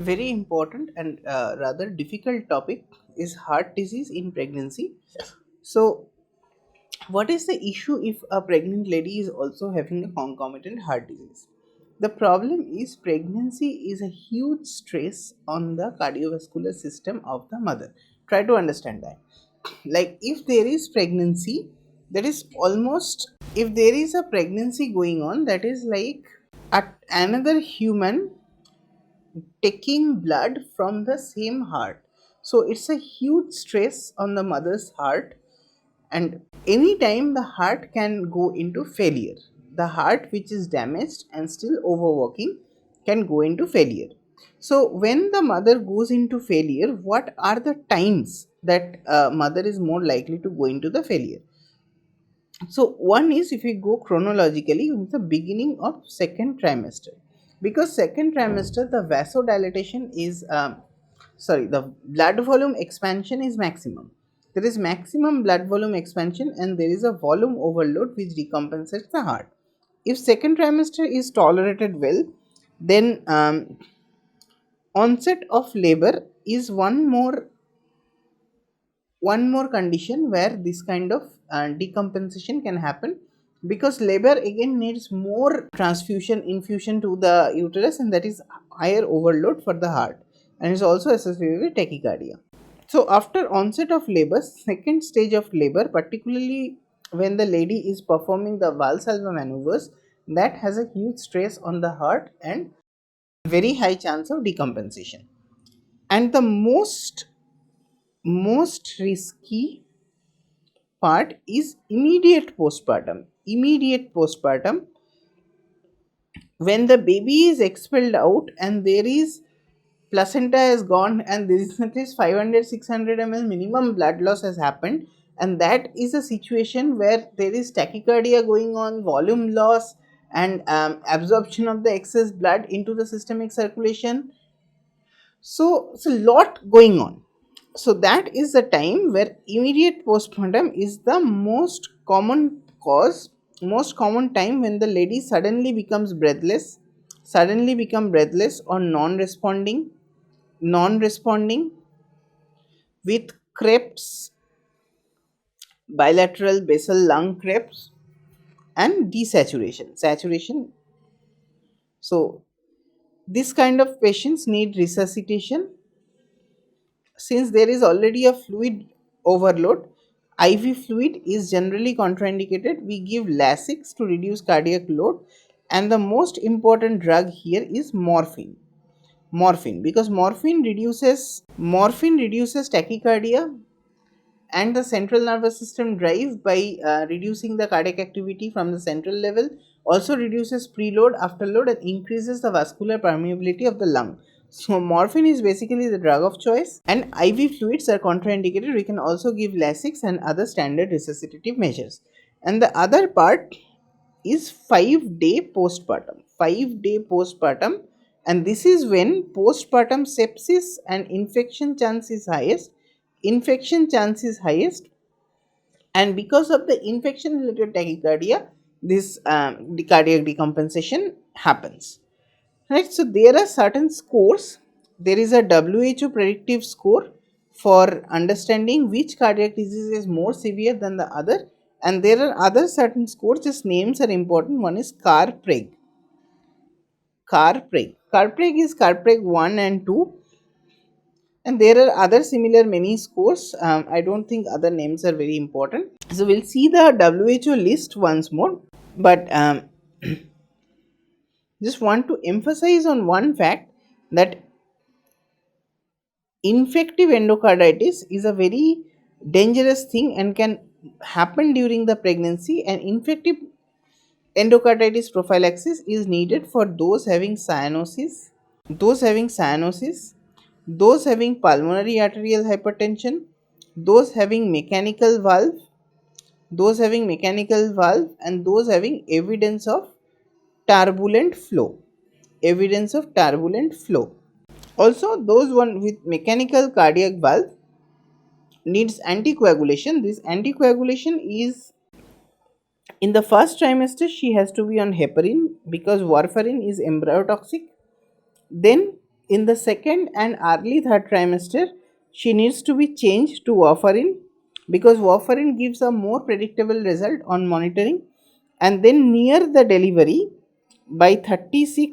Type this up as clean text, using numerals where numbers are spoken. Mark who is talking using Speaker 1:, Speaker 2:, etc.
Speaker 1: very important and rather difficult topic is heart disease in pregnancy. So, what is the issue if a pregnant lady is also having a concomitant heart disease? The problem is pregnancy is a huge stress on the cardiovascular system of the mother. Try to understand that. Like if there is pregnancy, that is almost, if there is a pregnancy going on, that is like another human taking blood from the same heart. So it's a huge stress on the mother's heart, and anytime the heart can go into failure. The heart which is damaged and still overworking can go into failure. So when the mother goes into failure, what are the times that mother is more likely to go into the failure? So one is, if we go chronologically, with the beginning of second trimester, because second trimester the vasodilatation is the blood volume expansion is maximum. There is maximum blood volume expansion and there is a volume overload which decompensates the heart. If second trimester is tolerated well, then onset of labor is one more condition where this kind of decompensation can happen, because labor again needs more transfusion infusion to the uterus, and that is higher overload for the heart and is also associated with tachycardia. So after onset of labor, second stage of labor, particularly when the lady is performing the Valsalva maneuvers, that has a huge stress on the heart and very high chance of decompensation. And the most risky part is immediate postpartum. Immediate postpartum, when the baby is expelled out and there is placenta is gone and there is at least 500-600 ml minimum blood loss has happened, and that is a situation where there is tachycardia going on, volume loss, and absorption of the excess blood into the systemic circulation. So it's a lot going on. So that is the time where immediate postpartum is the most common cause, most common time when the lady suddenly becomes breathless, or non-responding with crepes, bilateral basal lung crepes, and saturation. So this kind of patients need resuscitation. Since there is already a fluid overload, IV fluid is generally contraindicated. We give Lasix to reduce cardiac load, and the most important drug here is morphine. Because morphine reduces tachycardia and the central nervous system drive by reducing the cardiac activity from the central level, also reduces preload, afterload, and increases the vascular permeability of the lung. So morphine is basically the drug of choice, and IV fluids are contraindicated. We can also give Lasix and other standard resuscitative measures. And the other part is 5-day postpartum. 5-day postpartum, and this is when postpartum sepsis and infection chance is highest. And because of the infection related tachycardia, this the cardiac decompensation happens, right? So there are certain scores. There is a WHO predictive score for understanding which cardiac disease is more severe than the other, and there are other certain scores, just names are important. One is Carpreg is Carpreg 1 and 2, and there are other similar many scores. I don't think other names are very important. So we'll see the WHO list once more, but just want to emphasize on one fact, that infective endocarditis is a very dangerous thing and can happen during the pregnancy, and infective endocarditis prophylaxis is needed for those having cyanosis, those having pulmonary arterial hypertension, those having mechanical valve, and those having evidence of turbulent flow. Also, those one with mechanical cardiac valve needs anticoagulation. This anticoagulation is, in the first trimester she has to be on heparin because warfarin is embryotoxic. Then In the second and early third trimester, she needs to be changed to warfarin, because warfarin gives a more predictable result on monitoring. And then near the delivery, by 36